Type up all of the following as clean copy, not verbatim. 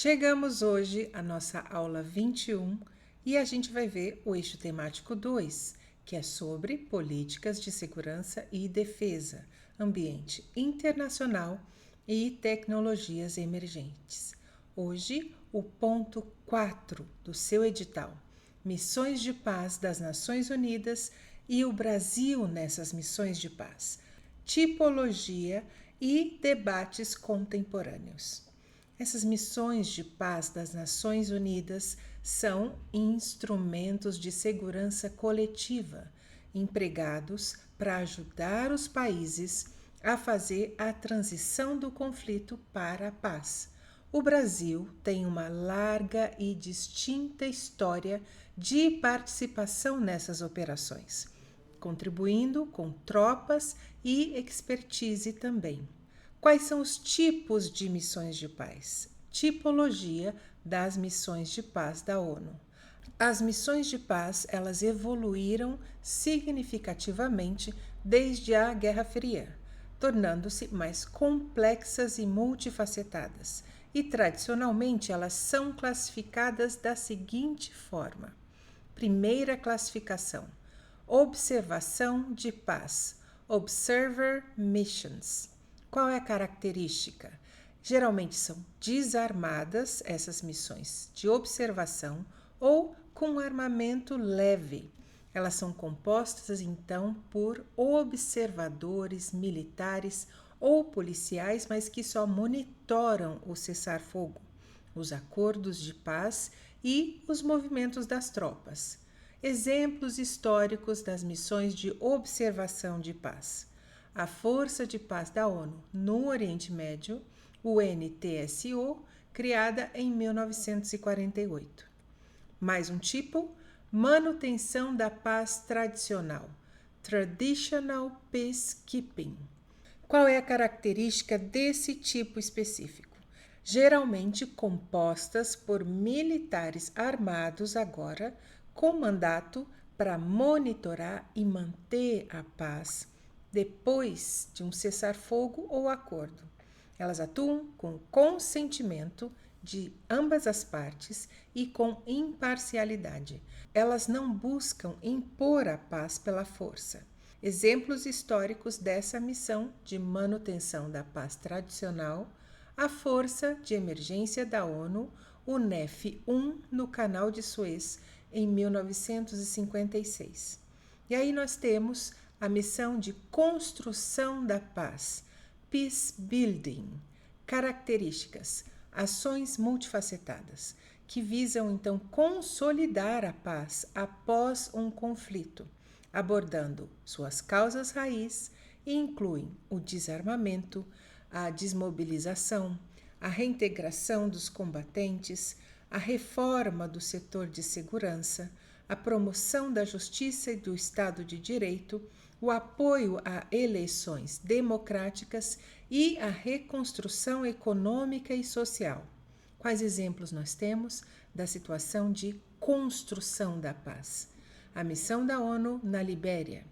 Chegamos hoje à nossa aula 21 e a gente vai ver o eixo temático 2, que é sobre políticas de segurança e defesa, ambiente internacional e tecnologias emergentes. Hoje, o ponto 4 do seu edital, Missões de Paz das Nações Unidas e o Brasil nessas missões de paz, tipologia e debates contemporâneos. Essas missões de paz das Nações Unidas são instrumentos de segurança coletiva empregados para ajudar os países a fazer a transição do conflito para a paz. O Brasil tem uma larga e distinta história de participação nessas operações, contribuindo com tropas e expertise também. Quais são os tipos de missões de paz? Tipologia das missões de paz da ONU. As missões de paz, elas evoluíram significativamente desde a Guerra Fria, tornando-se mais complexas e multifacetadas. E tradicionalmente elas são classificadas da seguinte forma: primeira classificação, observação de paz, Observer Missions. Qual é a característica? Geralmente são desarmadas essas missões de observação ou com armamento leve. Elas são compostas então por observadores militares ou policiais, mas que só monitoram o cessar-fogo, os acordos de paz e os movimentos das tropas. Exemplos históricos das missões de observação de paz: a Força de Paz da ONU no Oriente Médio, o NTSO, criada em 1948. Mais um tipo: manutenção da paz tradicional, Traditional Peacekeeping. Qual é a característica desse tipo específico? Geralmente compostas por militares armados agora, com mandato para monitorar e manter a paz depois de um cessar-fogo ou acordo. Elas atuam com consentimento de ambas as partes e com imparcialidade. Elas não buscam impor a paz pela força. Exemplos históricos dessa missão de manutenção da paz tradicional: a Força de Emergência da ONU, o NEF-1, no Canal de Suez, em 1956. E aí nós temos a missão de construção da paz, Peace Building. Características: ações multifacetadas, que visam então consolidar a paz após um conflito, abordando suas causas raiz e incluem o desarmamento, a desmobilização, a reintegração dos combatentes, a reforma do setor de segurança, a promoção da justiça e do Estado de Direito, o apoio a eleições democráticas e a reconstrução econômica e social. Quais exemplos nós temos da situação de construção da paz? A missão da ONU na Libéria,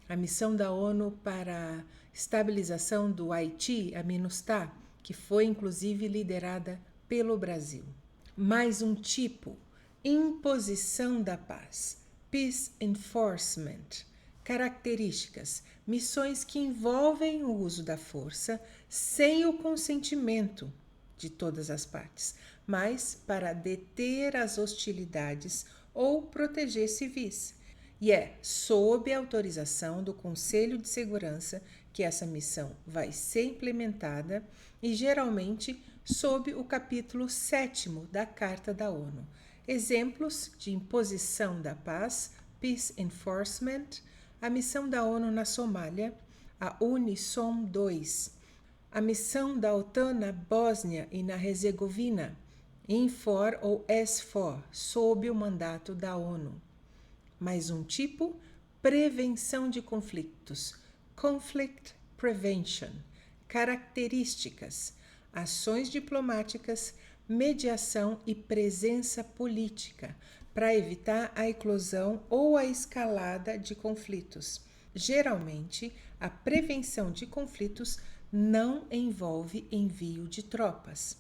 a missão da ONU para a estabilização do Haiti, a MINUSTAH, que foi inclusive liderada pelo Brasil. Mais um tipo: imposição da paz, Peace Enforcement. Características: missões que envolvem o uso da força sem o consentimento de todas as partes, mas para deter as hostilidades ou proteger civis. E é sob a autorização do Conselho de Segurança que essa missão vai ser implementada e geralmente sob o capítulo 7º da Carta da ONU. Exemplos de imposição da paz, Peace Enforcement: a missão da ONU na Somália, a UNISOM II, a missão da OTAN na Bósnia e na Herzegovina, INFOR ou SFOR, sob o mandato da ONU. Mais um tipo: prevenção de conflitos, Conflict Prevention. Características: ações diplomáticas, mediação e presença política para evitar a eclosão ou a escalada de conflitos. Geralmente, a prevenção de conflitos não envolve envio de tropas.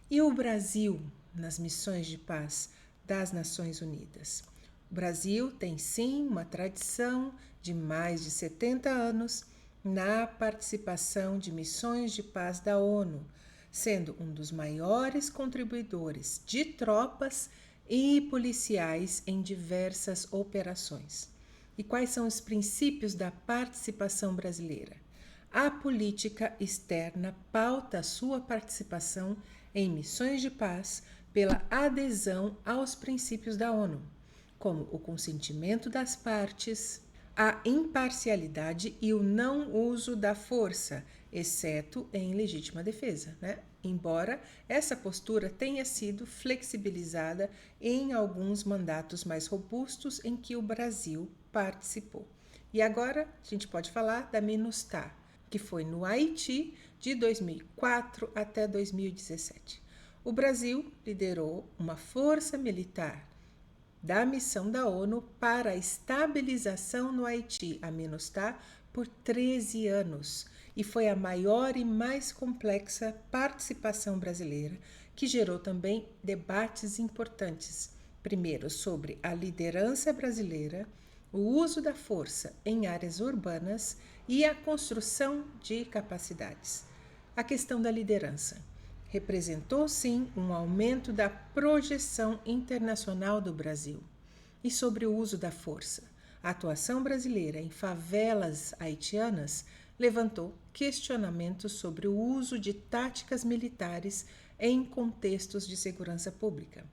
E o Brasil nas missões de paz das Nações Unidas? O Brasil tem sim uma tradição de mais de 70 anos na participação de missões de paz da ONU, sendo um dos maiores contribuidores de tropas e policiais em diversas operações. E quais são os princípios da participação brasileira? A política externa pauta sua participação em missões de paz pela adesão aos princípios da ONU, como o consentimento das partes, a imparcialidade e o não uso da força, exceto em legítima defesa, né? Embora essa postura tenha sido flexibilizada em alguns mandatos mais robustos em que o Brasil participou. E agora a gente pode falar da MINUSTAH, que foi no Haiti de 2004 até 2017. O Brasil liderou uma força militar da missão da ONU para a estabilização no Haiti, a MINUSTAH, por 13 anos, e foi a maior e mais complexa participação brasileira, que gerou também debates importantes. Primeiro, sobre a liderança brasileira, o uso da força em áreas urbanas e a construção de capacidades. A questão da liderança representou sim um aumento da projeção internacional do Brasil. E sobre o uso da força, a atuação brasileira em favelas haitianas levantou questionamentos sobre o uso de táticas militares em contextos de segurança pública.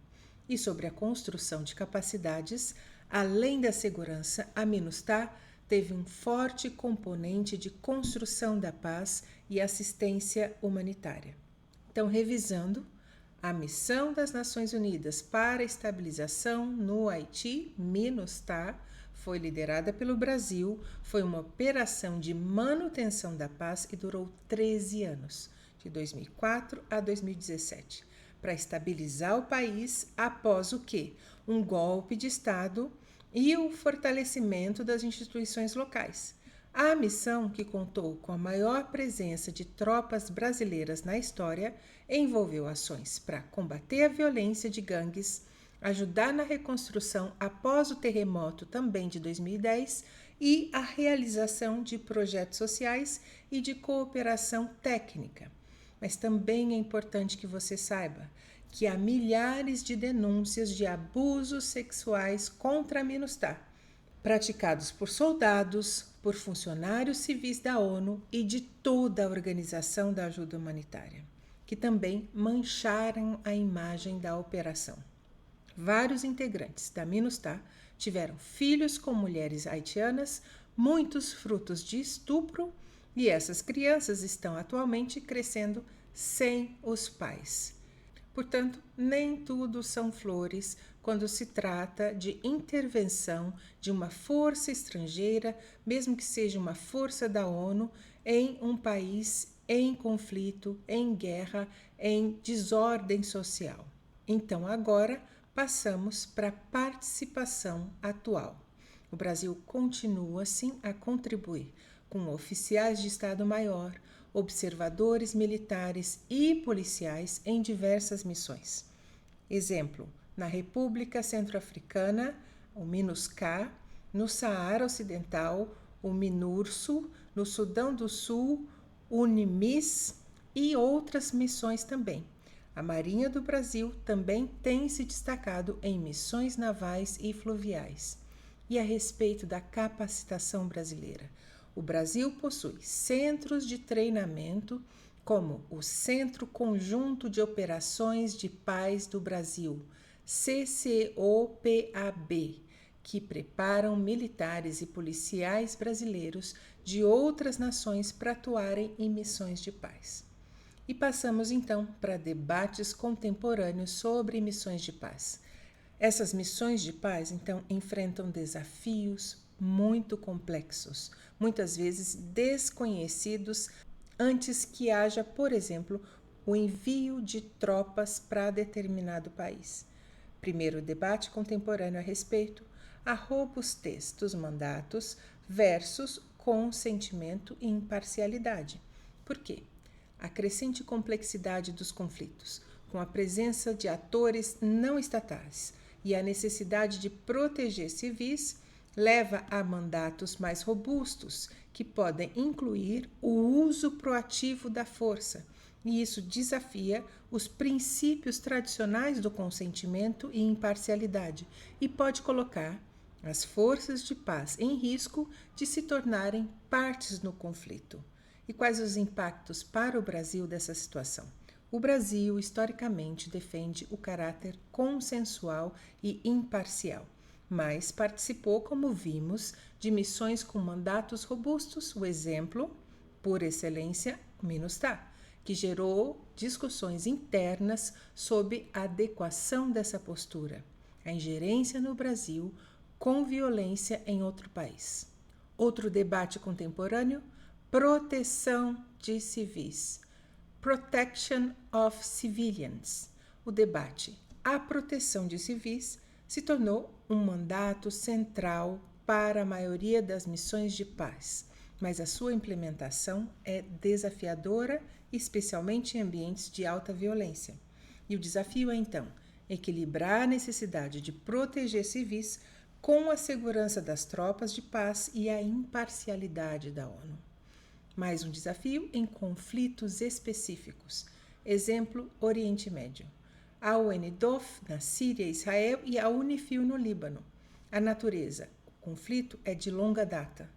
E sobre a construção de capacidades, além da segurança, a MINUSTAH teve um forte componente de construção da paz e assistência humanitária. Então, revisando, a missão das Nações Unidas para a estabilização no Haiti, MINUSTAH, foi liderada pelo Brasil, foi uma operação de manutenção da paz e durou 13 anos, de 2004 a 2017, para estabilizar o país após o quê? Um golpe de Estado e o fortalecimento das instituições locais. A missão, que contou com a maior presença de tropas brasileiras na história, envolveu ações para combater a violência de gangues, ajudar na reconstrução após o terremoto também de 2010 e a realização de projetos sociais e de cooperação técnica. Mas também é importante que você saiba que há milhares de denúncias de abusos sexuais contra a MINUSTAH, praticados por soldados, por funcionários civis da ONU e de toda a organização da ajuda humanitária, que também mancharam a imagem da operação. Vários integrantes da MINUSTAH tiveram filhos com mulheres haitianas, muitos frutos de estupro, e essas crianças estão atualmente crescendo sem os pais. Portanto, nem tudo são flores quando se trata de intervenção de uma força estrangeira, mesmo que seja uma força da ONU, em um país em conflito, em guerra, em desordem social. Então, agora passamos para a participação atual. O Brasil continua, sim, a contribuir com oficiais de Estado-Maior, observadores militares e policiais em diversas missões. Exemplo, na República Centro-Africana, o MINUSCA, no Saara Ocidental, o MINURSO, no Sudão do Sul, o UNIMIS e outras missões também. A Marinha do Brasil também tem se destacado em missões navais e fluviais. E a respeito da capacitação brasileira, o Brasil possui centros de treinamento, como o Centro Conjunto de Operações de Paz do Brasil, CCOPAB, que preparam militares e policiais brasileiros de outras nações para atuarem em missões de paz. E passamos então para debates contemporâneos sobre missões de paz. Essas missões de paz, então, enfrentam desafios muito complexos, muitas vezes desconhecidos antes que haja, por exemplo, o envio de tropas para determinado país. Primeiro debate contemporâneo a respeito, a robustez dos mandatos versus consentimento e imparcialidade. Por quê? A crescente complexidade dos conflitos, com a presença de atores não estatais e a necessidade de proteger civis, leva a mandatos mais robustos, que podem incluir o uso proativo da força, e isso desafia os princípios tradicionais do consentimento e imparcialidade e pode colocar as forças de paz em risco de se tornarem partes no conflito. E quais os impactos para o Brasil dessa situação? O Brasil, historicamente, defende o caráter consensual e imparcial, mas participou, como vimos, de missões com mandatos robustos, o exemplo, por excelência, MINUSTAH, que gerou discussões internas sobre a adequação dessa postura, a ingerência no Brasil com violência em outro país. Outro debate contemporâneo, proteção de civis. Protection of Civilians. O debate, a proteção de civis, se tornou um mandato central para a maioria das missões de paz, mas a sua implementação é desafiadora, especialmente em ambientes de alta violência. E o desafio é, então, equilibrar a necessidade de proteger civis com a segurança das tropas de paz e a imparcialidade da ONU. Mais um desafio em conflitos específicos. Exemplo, Oriente Médio. A UNDOF na Síria e Israel e a UNIFIL no Líbano. A natureza. O conflito é de longa data,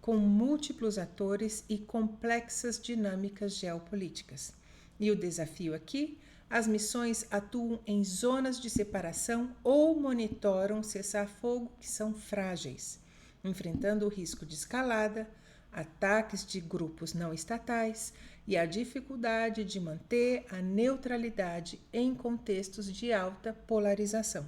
com múltiplos atores e complexas dinâmicas geopolíticas. E o desafio aqui, as missões atuam em zonas de separação ou monitoram cessar-fogo que são frágeis, enfrentando o risco de escalada, ataques de grupos não estatais e a dificuldade de manter a neutralidade em contextos de alta polarização.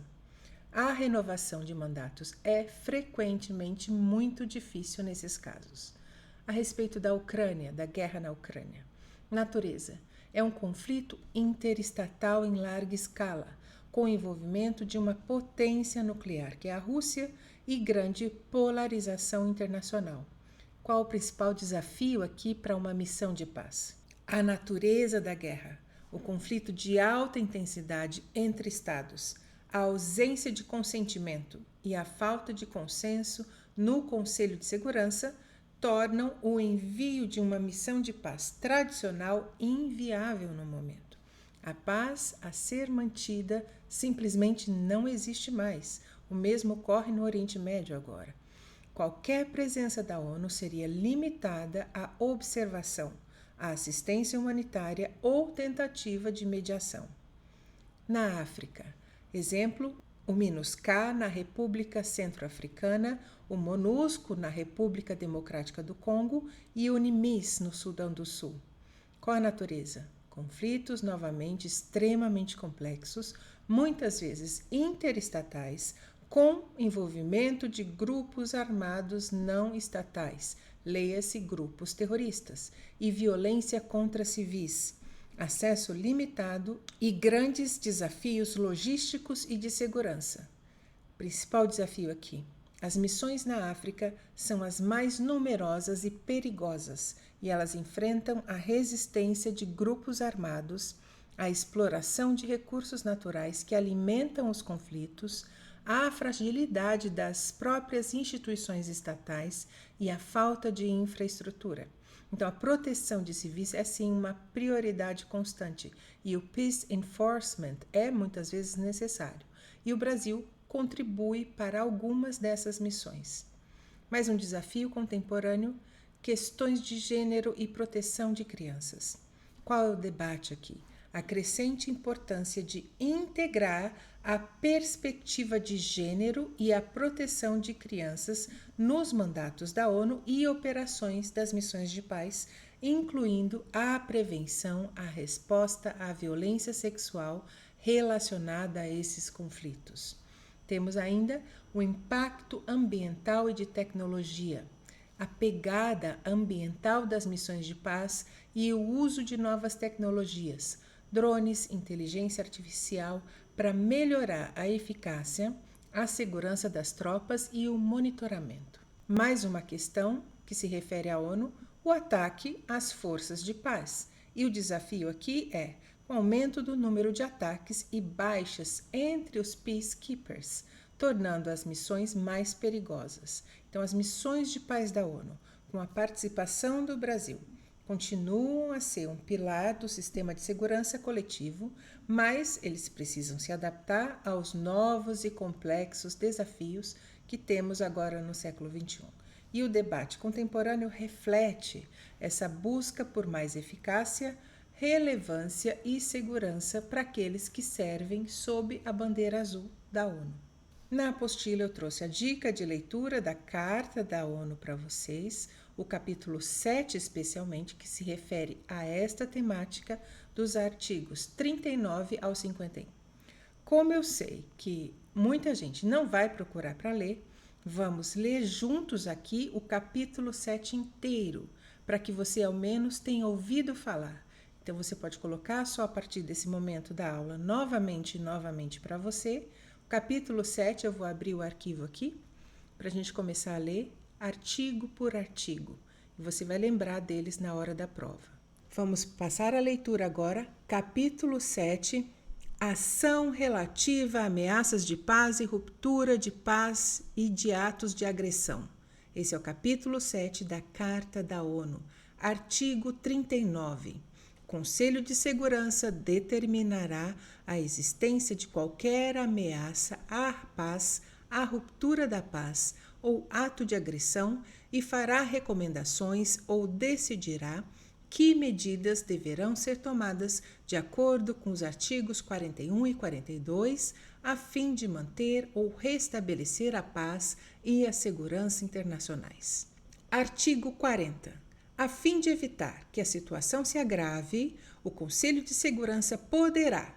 A renovação de mandatos é frequentemente muito difícil nesses casos. A respeito da Ucrânia, da guerra na Ucrânia. Natureza. É um conflito interestatal em larga escala, com o envolvimento de uma potência nuclear, que é a Rússia, e grande polarização internacional. Qual o principal desafio aqui para uma missão de paz? A natureza da guerra, o conflito de alta intensidade entre estados, a ausência de consentimento e a falta de consenso no Conselho de Segurança tornam o envio de uma missão de paz tradicional inviável no momento. A paz a ser mantida simplesmente não existe mais. O mesmo ocorre no Oriente Médio agora. Qualquer presença da ONU seria limitada à observação, à assistência humanitária ou tentativa de mediação. Na África, exemplo, o MINUSCA na República Centro-Africana, o MONUSCO na República Democrática do Congo e o UNIMIS no Sudão do Sul. Qual a natureza? Conflitos novamente extremamente complexos, muitas vezes interestatais, com envolvimento de grupos armados não estatais, leia-se grupos terroristas, e violência contra civis, acesso limitado e grandes desafios logísticos e de segurança. Principal desafio aqui: as missões na África são as mais numerosas e perigosas, e elas enfrentam a resistência de grupos armados, a exploração de recursos naturais que alimentam os conflitos, a fragilidade das próprias instituições estatais e a falta de infraestrutura. Então, a proteção de civis é sim uma prioridade constante e o peace enforcement é muitas vezes necessário. E o Brasil contribui para algumas dessas missões. Mais um desafio contemporâneo: questões de gênero e proteção de crianças. Qual é o debate aqui? A crescente importância de integrar a perspectiva de gênero e a proteção de crianças nos mandatos da ONU e operações das missões de paz, incluindo a prevenção, a resposta à violência sexual relacionada a esses conflitos. Temos ainda o impacto ambiental e de tecnologia, a pegada ambiental das missões de paz e o uso de novas tecnologias, drones, inteligência artificial, para melhorar a eficácia, a segurança das tropas e o monitoramento. Mais uma questão que se refere à ONU, o ataque às forças de paz. E o desafio aqui é com aumento do número de ataques e baixas entre os peacekeepers, tornando as missões mais perigosas. Então, as missões de paz da ONU, com a participação do Brasil, continuam a ser um pilar do sistema de segurança coletivo, mas eles precisam se adaptar aos novos e complexos desafios que temos agora no século XXI. E o debate contemporâneo reflete essa busca por mais eficácia, relevância e segurança para aqueles que servem sob a bandeira azul da ONU. Na apostila eu trouxe a dica de leitura da Carta da ONU para vocês, o capítulo 7 especialmente, que se refere a esta temática dos artigos 39 ao 51. Como eu sei que muita gente não vai procurar para ler, vamos ler juntos aqui o capítulo 7 inteiro, para que você ao menos tenha ouvido falar. Então você pode colocar só a partir desse momento da aula novamente para você. O capítulo 7 eu vou abrir o arquivo aqui para a gente começar a ler artigo por artigo. E você vai lembrar deles na hora da prova. Vamos passar a leitura agora. Capítulo 7, ação relativa a ameaças de paz e ruptura de paz e de atos de agressão. Esse é o capítulo 7 da Carta da ONU. Artigo 39. Conselho de Segurança determinará a existência de qualquer ameaça à paz, à ruptura da paz ou ato de agressão e fará recomendações ou decidirá que medidas deverão ser tomadas de acordo com os artigos 41 e 42, a fim de manter ou restabelecer a paz e a segurança internacionais. Artigo 40. A fim de evitar que a situação se agrave, o Conselho de Segurança poderá,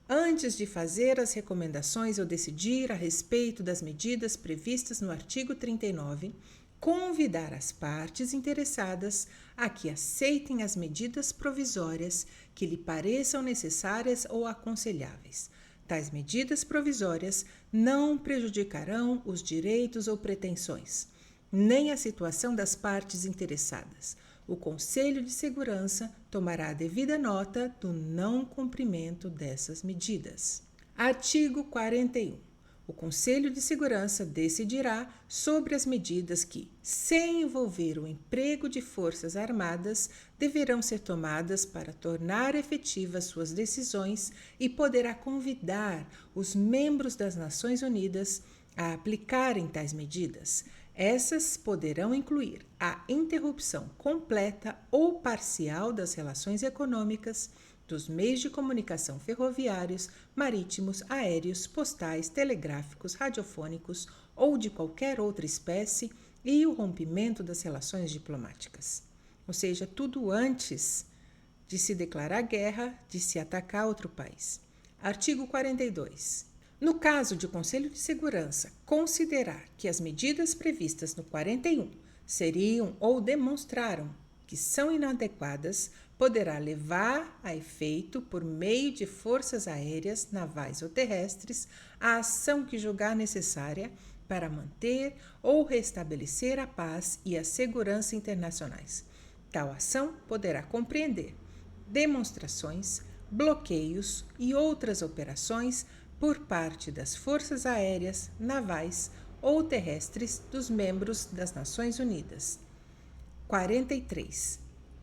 antes de fazer as recomendações ou decidir a respeito das medidas previstas no artigo 39, convidar as partes interessadas a que aceitem as medidas provisórias que lhe pareçam necessárias ou aconselháveis. Tais medidas provisórias não prejudicarão os direitos ou pretensões, nem a situação das partes interessadas. O Conselho de Segurança tomará a devida nota do não cumprimento dessas medidas. Artigo 41. O Conselho de Segurança decidirá sobre as medidas que, sem envolver o emprego de forças armadas, deverão ser tomadas para tornar efetivas suas decisões e poderá convidar os membros das Nações Unidas a aplicarem tais medidas. Essas poderão incluir a interrupção completa ou parcial das relações econômicas, dos meios de comunicação ferroviários, marítimos, aéreos, postais, telegráficos, radiofônicos ou de qualquer outra espécie e o rompimento das relações diplomáticas. Ou seja, tudo antes de se declarar guerra, de se atacar outro país. Artigo 42. No caso de o Conselho de Segurança considerar que as medidas previstas no 41 seriam ou demonstraram que são inadequadas, poderá levar a efeito, por meio de forças aéreas, navais ou terrestres, a ação que julgar necessária para manter ou restabelecer a paz e a segurança internacionais. Tal ação poderá compreender demonstrações, bloqueios e outras operações por parte das forças aéreas, navais ou terrestres dos membros das Nações Unidas. 43.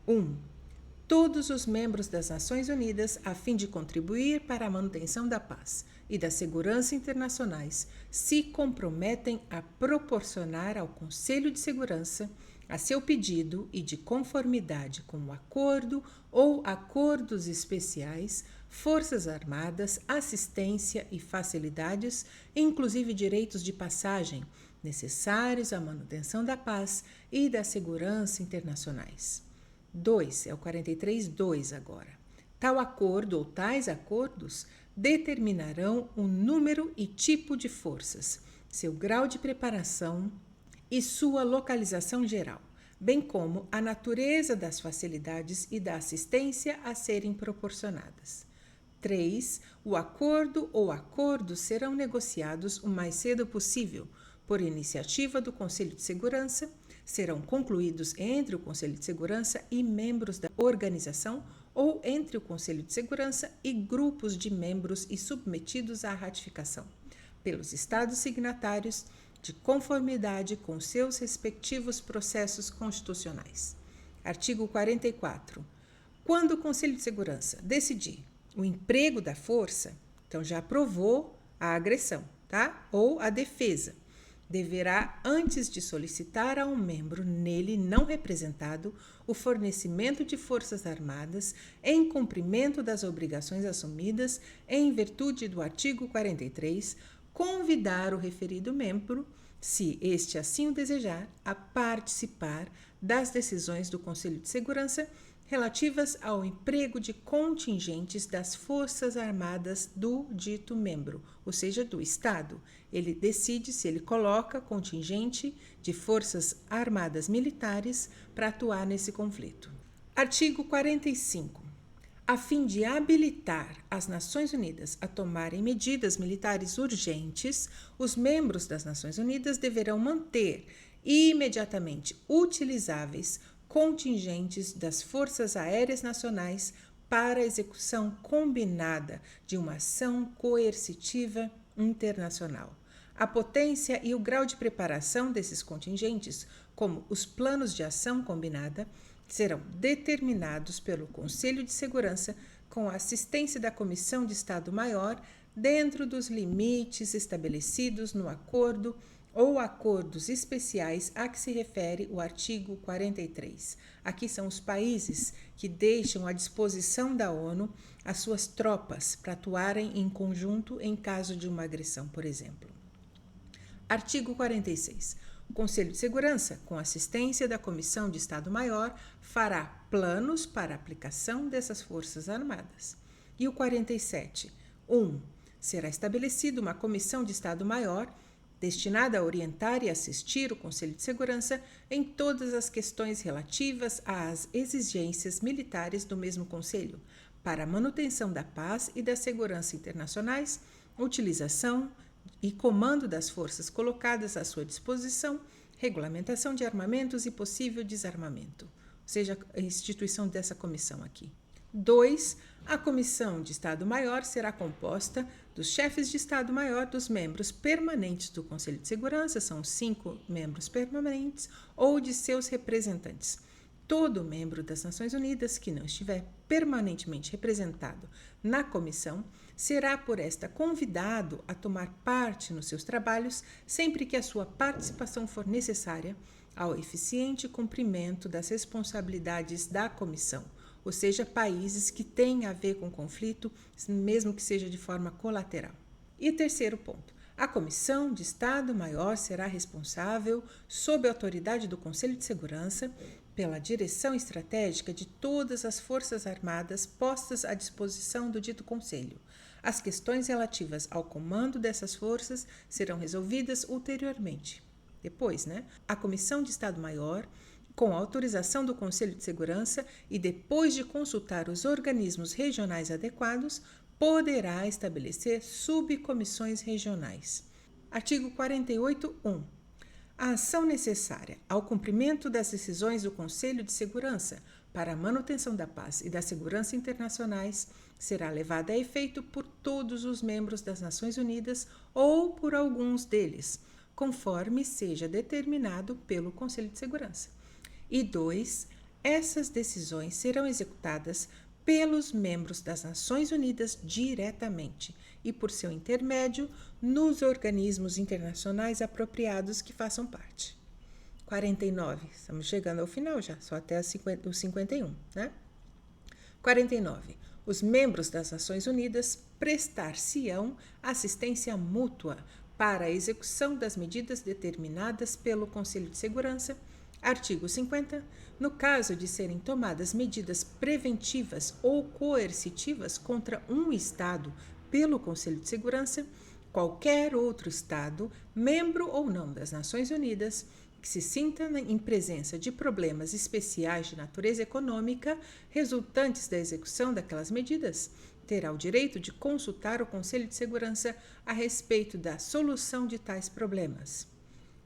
1. Todos os membros das Nações Unidas, a fim de contribuir para a manutenção da paz e da segurança internacionais, se comprometem a proporcionar ao Conselho de Segurança, a seu pedido e de conformidade com o acordo ou acordos especiais, forças armadas, assistência e facilidades, inclusive direitos de passagem, necessários à manutenção da paz e da segurança internacionais. 2, é o 43.2 agora. Tal acordo ou tais acordos determinarão o número e tipo de forças, seu grau de preparação e sua localização geral, bem como a natureza das facilidades e da assistência a serem proporcionadas. 3. O acordo ou acordos serão negociados o mais cedo possível, por iniciativa do Conselho de Segurança, serão concluídos entre o Conselho de Segurança e membros da organização ou entre o Conselho de Segurança e grupos de membros e submetidos à ratificação pelos Estados signatários de conformidade com seus respectivos processos constitucionais. Artigo 44. Quando o Conselho de Segurança decidir o emprego da força, então já aprovou a agressão, tá? Ou a defesa, deverá, antes de solicitar a um membro nele não representado o fornecimento de forças armadas em cumprimento das obrigações assumidas em virtude do artigo 43, convidar o referido membro, se este assim o desejar, a participar das decisões do Conselho de Segurança relativas ao emprego de contingentes das Forças Armadas do dito membro, ou seja, do Estado. Ele decide se ele coloca contingente de Forças Armadas militares para atuar nesse conflito. Artigo 45. A fim de habilitar as Nações Unidas a tomarem medidas militares urgentes, os membros das Nações Unidas deverão manter imediatamente utilizáveis contingentes das Forças Aéreas Nacionais para a execução combinada de uma ação coercitiva internacional. A potência e o grau de preparação desses contingentes, como os planos de ação combinada, serão determinados pelo Conselho de Segurança com a assistência da Comissão de Estado-Maior dentro dos limites estabelecidos no acordo ou acordos especiais a que se refere o artigo 43. Aqui são os países que deixam à disposição da ONU as suas tropas para atuarem em conjunto em caso de uma agressão, por exemplo. Artigo 46. O Conselho de Segurança, com assistência da Comissão de Estado-Maior, fará planos para a aplicação dessas Forças Armadas. E o 47. 1. Será estabelecida uma Comissão de Estado-Maior destinada a orientar e assistir o Conselho de Segurança em todas as questões relativas às exigências militares do mesmo Conselho, para a manutenção da paz e da segurança internacionais, utilização e comando das forças colocadas à sua disposição, regulamentação de armamentos e possível desarmamento, ou seja, a instituição dessa comissão aqui. 2. A Comissão de Estado-Maior será composta dos chefes de Estado-Maior dos membros permanentes do Conselho de Segurança, são 5 membros permanentes, ou de seus representantes. Todo membro das Nações Unidas que não estiver permanentemente representado na comissão será por esta convidado a tomar parte nos seus trabalhos sempre que a sua participação for necessária ao eficiente cumprimento das responsabilidades da comissão, ou seja, países que têm a ver com conflito, mesmo que seja de forma colateral. E terceiro ponto, a Comissão de Estado-Maior será responsável, sob a autoridade do Conselho de Segurança, pela direção estratégica de todas as forças armadas postas à disposição do dito Conselho. As questões relativas ao comando dessas forças serão resolvidas ulteriormente. Depois, a Comissão de Estado-Maior, com autorização do Conselho de Segurança e depois de consultar os organismos regionais adequados, poderá estabelecer subcomissões regionais. Artigo 48.1. A ação necessária ao cumprimento das decisões do Conselho de Segurança para a manutenção da paz e da segurança internacionais será levada a efeito por todos os membros das Nações Unidas ou por alguns deles, conforme seja determinado pelo Conselho de Segurança. E 2. Essas decisões serão executadas pelos membros das Nações Unidas diretamente e, por seu intermédio, nos organismos internacionais apropriados que façam parte. 49. Estamos chegando ao final já, só até o 51, 49. Os membros das Nações Unidas prestar-se-ão assistência mútua para a execução das medidas determinadas pelo Conselho de Segurança. Artigo 50. No caso de serem tomadas medidas preventivas ou coercitivas contra um Estado pelo Conselho de Segurança, qualquer outro Estado, membro ou não das Nações Unidas, que se sinta em presença de problemas especiais de natureza econômica resultantes da execução daquelas medidas, terá o direito de consultar o Conselho de Segurança a respeito da solução de tais problemas.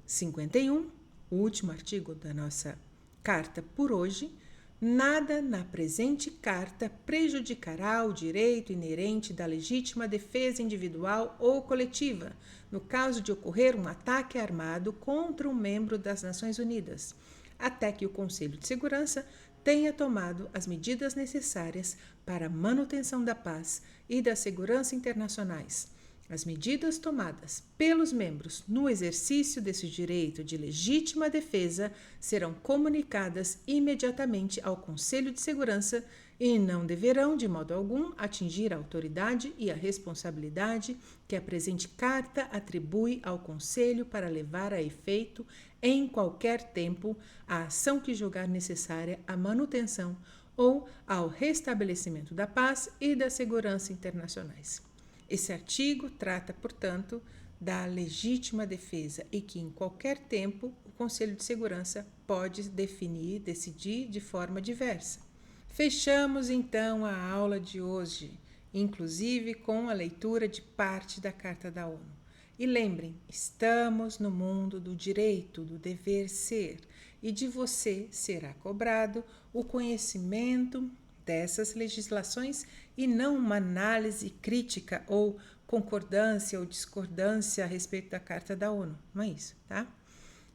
51. O último artigo da nossa carta por hoje. Nada na presente carta prejudicará o direito inerente da legítima defesa individual ou coletiva, no caso de ocorrer um ataque armado contra um membro das Nações Unidas, até que o Conselho de Segurança tenha tomado as medidas necessárias para a manutenção da paz e da segurança internacionais. As medidas tomadas pelos membros no exercício desse direito de legítima defesa serão comunicadas imediatamente ao Conselho de Segurança e não deverão, de modo algum, atingir a autoridade e a responsabilidade que a presente carta atribui ao Conselho para levar a efeito, em qualquer tempo, a ação que julgar necessária à manutenção ou ao restabelecimento da paz e da segurança internacionais. Esse artigo trata, portanto, da legítima defesa e que, em qualquer tempo, o Conselho de Segurança pode decidir de forma diversa. Fechamos, então, a aula de hoje, inclusive com a leitura de parte da Carta da ONU. E lembrem, estamos no mundo do direito, do dever ser, e de você será cobrado o conhecimento dessas legislações e não uma análise crítica ou concordância ou discordância a respeito da Carta da ONU. Não é isso, tá?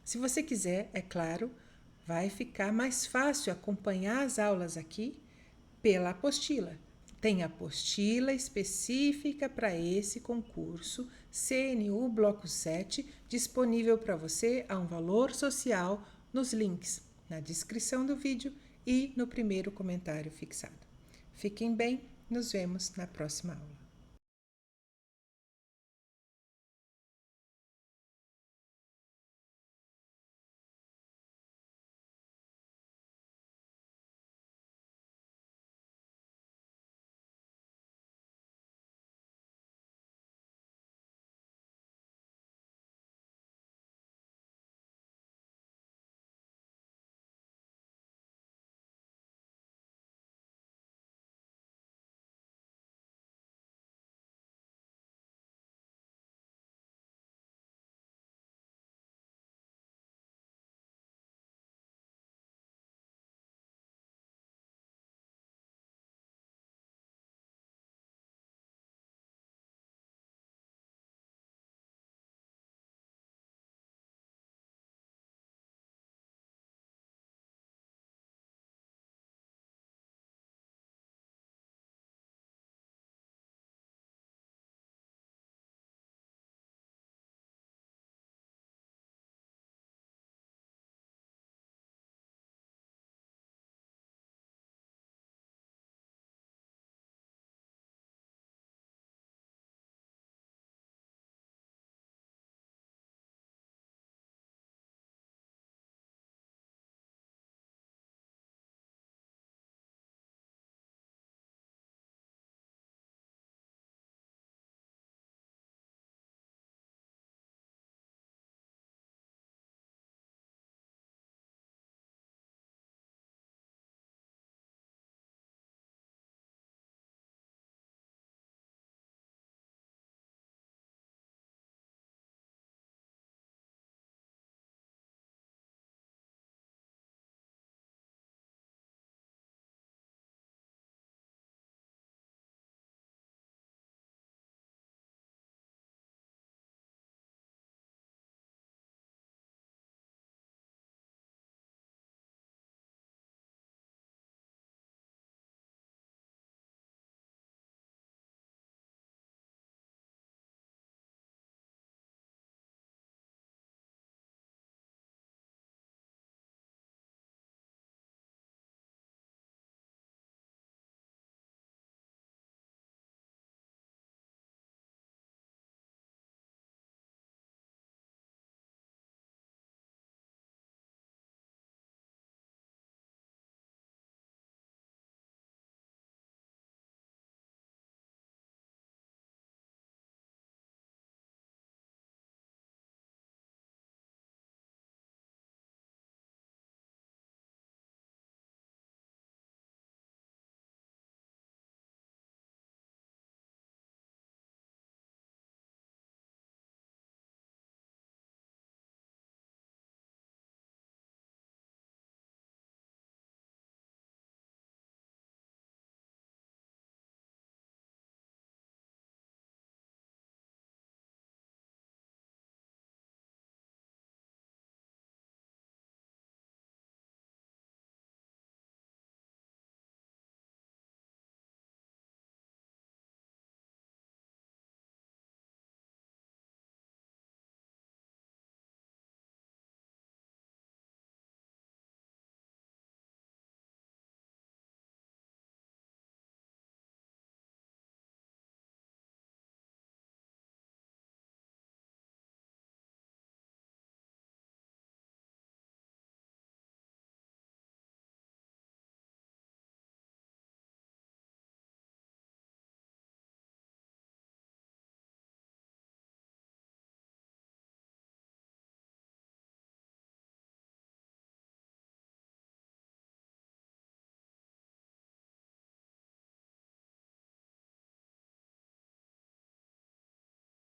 Se você quiser, é claro, vai ficar mais fácil acompanhar as aulas aqui pela apostila. Tem apostila específica para esse concurso, CNU Bloco 7, disponível para você a um valor social nos links na descrição do vídeo e no primeiro comentário fixado. Fiquem bem, nos vemos na próxima aula.